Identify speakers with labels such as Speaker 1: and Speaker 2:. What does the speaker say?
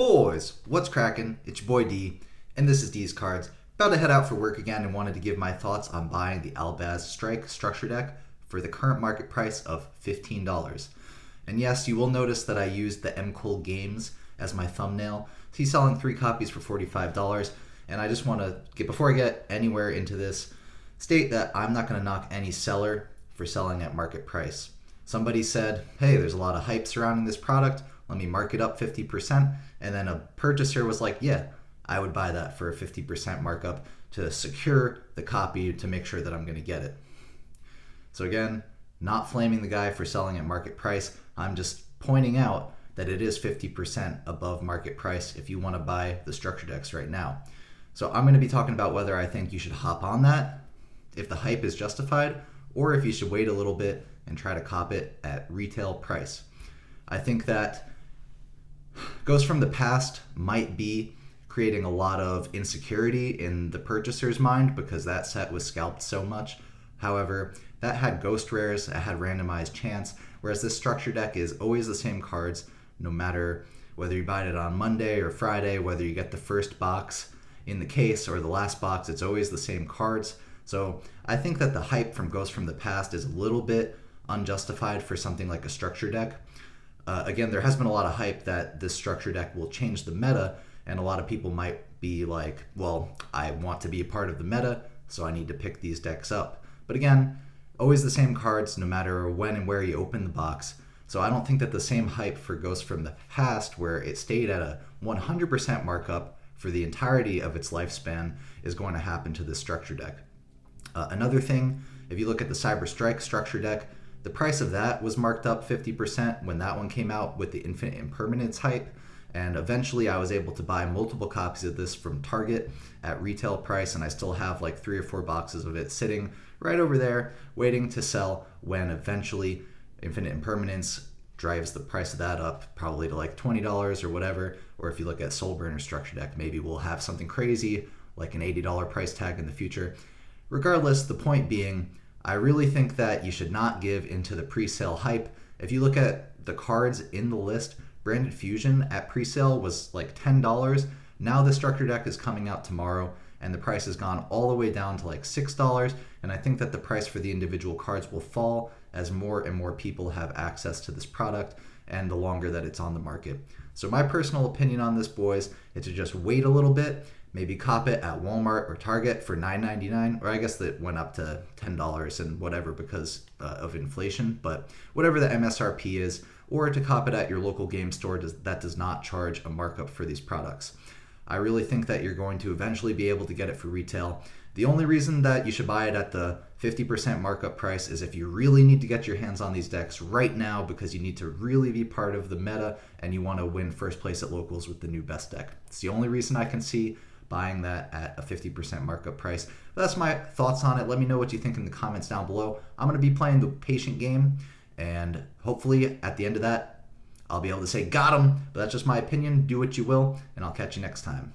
Speaker 1: Boys, what's cracking? It's your boy D, and this is D's Cards. About to head out for work again and wanted to give my thoughts on buying the Albaz Strike Structure Deck for the current market price of $15. And yes, you will notice that I used the MCool Games as my thumbnail. He's selling 3 copies for $45, and I just want to before I get anywhere into this, state that I'm not going to knock any seller for selling at market price. Somebody said, hey, there's a lot of hype surrounding this product, let me mark it up 50%, and then a purchaser was like, yeah, I would buy that for a 50% markup to secure the copy to make sure that I'm going to get it. So again, not flaming the guy for selling at market price, I'm just pointing out that it is 50% above market price if you want to buy the structure decks right now. So I'm going to be talking about whether I think you should hop on that, if the hype is justified, or if you should wait a little bit and try to cop it at retail price. I think that Ghosts from the Past might be creating a lot of insecurity in the purchaser's mind because that set was scalped so much. However, that had ghost rares, it had randomized chance, whereas this structure deck is always the same cards, no matter whether you buy it on Monday or Friday, whether you get the first box in the case or the last box, it's always the same cards. So I think that the hype from Ghosts from the Past is a little bit unjustified for something like a structure deck. Again, there has been a lot of hype that this structure deck will change the meta, and a lot of people might be like, well, I want to be a part of the meta, so I need to pick these decks up. But again, always the same cards no matter when and where you open the box. So I don't think that the same hype for Ghosts from the Past, where it stayed at a 100% markup for the entirety of its lifespan, is going to happen to this structure deck. Another thing, if you look at the Albaz Strike Structure Deck, the price of that was marked up 50% when that one came out with the Infinite Impermanence hype, and eventually I was able to buy multiple copies of this from Target at retail price, and I still have like 3 or 4 boxes of it sitting right over there waiting to sell when eventually Infinite Impermanence drives the price of that up probably to like $20 or whatever. Or if you look at Soul Burner Structure Deck, maybe we'll have something crazy like an $80 price tag in the future. Regardless, the point being, I really think that you should not give into the pre-sale hype. If you look at the cards in the list, Branded Fusion at pre-sale was like $10. Now the structure deck is coming out tomorrow and the price has gone all the way down to like $6, and I think that the price for the individual cards will fall as more and more people have access to this product and the longer that it's on the market. So my personal opinion on this, boys, is to just wait a little bit, maybe cop it at Walmart or Target for $9.99, or I guess that went up to $10 and whatever because of inflation, but whatever the MSRP is, or to cop it at your local game store that does not charge a markup for these products. I really think that you're going to eventually be able to get it for retail. The only reason that you should buy it at the 50% markup price is if you really need to get your hands on these decks right now because you need to really be part of the meta and you want to win first place at locals with the new best deck. It's the only reason I can see buying that at a 50% markup price. But that's my thoughts on it. Let me know what you think in the comments down below. I'm going to be playing the patient game, and hopefully at the end of that, I'll be able to say, got him. But that's just my opinion. Do what you will, and I'll catch you next time.